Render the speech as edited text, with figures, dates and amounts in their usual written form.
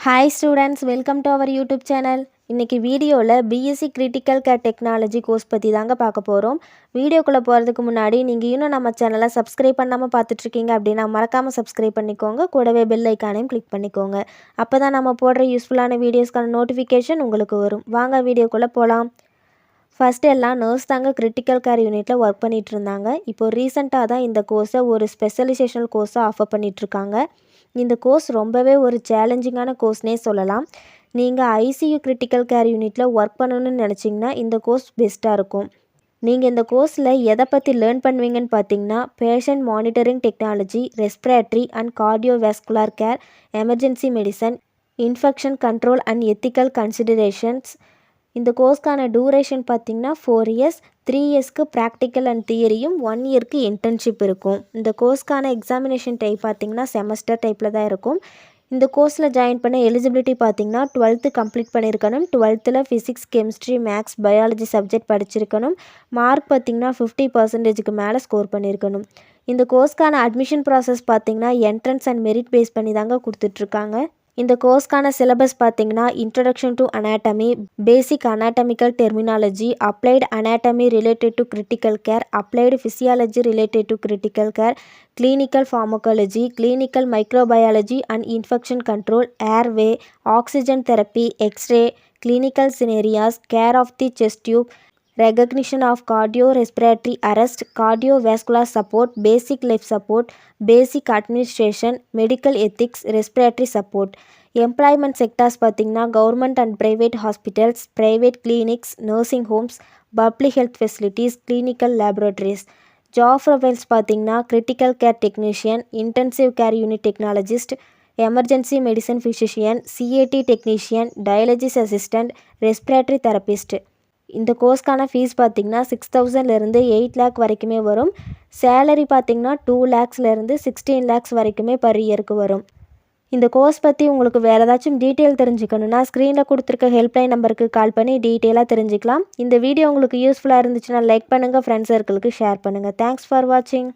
Hi students, welcome to our YouTube channel. இன்னைக்கு வீடியோவில் BSc critical care technology course பற்றி தாங்க பார்க்க போகிறோம். வீடியோக்குள்ளே போகிறதுக்கு முன்னாடி நீங்கள் இன்னும் நம்ம சேனலை சப்ஸ்கிரைப் பண்ணாமல் பார்த்துட்ருக்கீங்க அப்படின்னா மறக்காமல் சப்ஸ்கிரைப் பண்ணிக்கோங்க. கூடவே பெல் ஐக்கானையும் கிளிக் பண்ணிக்கோங்க. அப்போ தான் நம்ம போடுற யூஸ்ஃபுல்லான வீடியோஸ்க்கான நோட்டிஃபிகேஷன் உங்களுக்கு வரும். வாங்க வீடியோக்குள்ளே போகலாம். ஃபஸ்ட்டு எல்லாம் நர்ஸ் தாங்க கிரிட்டிக்கல் கேர் யூனிட்டில் ஒர்க் பண்ணிகிட்டு இருந்தாங்க. இப்போ ரீசெண்டாக தான் இந்த கோர்ஸை ஒரு ஸ்பெஷலைசேஷனல் கோர்ஸாக ஆஃபர் பண்ணிகிட்ருக்காங்க. இந்த கோர்ஸ் ரொம்பவே ஒரு சேலஞ்சிங்கான கோர்ஸ்னே சொல்லலாம். நீங்கள் ஐசியூ கிரிட்டிக்கல் கேர் யூனிட்டில் ஒர்க் பண்ணணும்னு நினச்சிங்கன்னா இந்த கோர்ஸ் பெஸ்ட்டாக இருக்கும். நீங்கள் இந்த கோர்ஸில் எதை பற்றி லேர்ன் பண்ணுவீங்கன்னு பார்த்தீங்கன்னா, patient monitoring technology, respiratory and cardiovascular care, emergency medicine, infection control and ethical considerations. இந்த கோர்ஸ்க்கான டூரேஷன் பார்த்திங்கன்னா 4 இயர்ஸ், 3 இயர்ஸ்க்கு ப்ராக்டிக்கல் அண்ட் தியரியும், 1 இயர்க்கு இன்டர்ன்ஷிப் இருக்கும். இந்த கோர்ஸ்க்கான எக்ஸாமினேஷன் டைப் பார்த்திங்கன்னா செமஸ்டர் டைப்பில் தான் இருக்கும். இந்த கோர்ஸில் ஜாயின் பண்ண எலிஜிபிலிட்டி பார்த்திங்கன்னா 12th கம்ப்ளீட் பண்ணியிருக்கணும். 12th physics, chemistry, maths, biology subject படிச்சிருக்கணும். மார்க் பார்த்திங்கன்னா 50% மேலே ஸ்கோர் பண்ணியிருக்கணும். இந்த கோர்ஸ்க்கான அட்மிஷன் ப்ராசஸ் பார்த்திங்கன்னா என்ட்ரன்ஸ் அண்ட் மெரிட் பேஸ் பண்ணி தாங்க கொடுத்துட்ருக்காங்க. இந்த கோர்ஸ்க்கான சிலபஸ் பார்த்திங்கன்னா introduction to anatomy, basic anatomical terminology, applied anatomy related to critical care, applied physiology related to critical care, clinical pharmacology, clinical microbiology and infection control, airway, oxygen therapy, x-ray, clinical scenarios, care of the chest tube, recognition of cardiorespiratory arrest, cardiovascular support, basic life support, basic administration, medical ethics, respiratory support. Employment sectors பார்த்திங்கன்னா government and private hospitals, private clinics, nursing homes, public health facilities, clinical laboratories. Job profiles பார்த்திங்கன்னா critical care technician, intensive care unit technologist, emergency medicine physician, CAT technician, dialysis assistant, respiratory therapist. இந்த கோர்ஸ்க்கான fees பார்த்திங்கன்னா 6,000லேருந்து 8 lakh வரைக்குமே வரும். Salary பார்த்திங்கன்னா 2 lakhsலேருந்து 16 lakhs வரைக்குமே per இயருக்கு வரும். இந்த கோர்ஸ் பற்றி உங்களுக்கு வேறு ஏதாச்சும் டீட்டெயில் தெரிஞ்சுக்கணுன்னா ஸ்க்ரீனில் கொடுத்துருக்க ஹெல்ப்லைன் நம்பருக்கு கால் பண்ணி டீட்டெயிலாக தெரிஞ்சுக்கலாம். இந்த வீடியோ உங்களுக்கு யூஸ்ஃபுல்லாக இருந்துச்சுன்னா லைக் பண்ணுங்கள், ஃப்ரெண்ட்ஸ் சர்க்கிளுக்கு ஷேர் பண்ணுங்கள். தேங்க்ஸ் ஃபார் வாட்சிங்.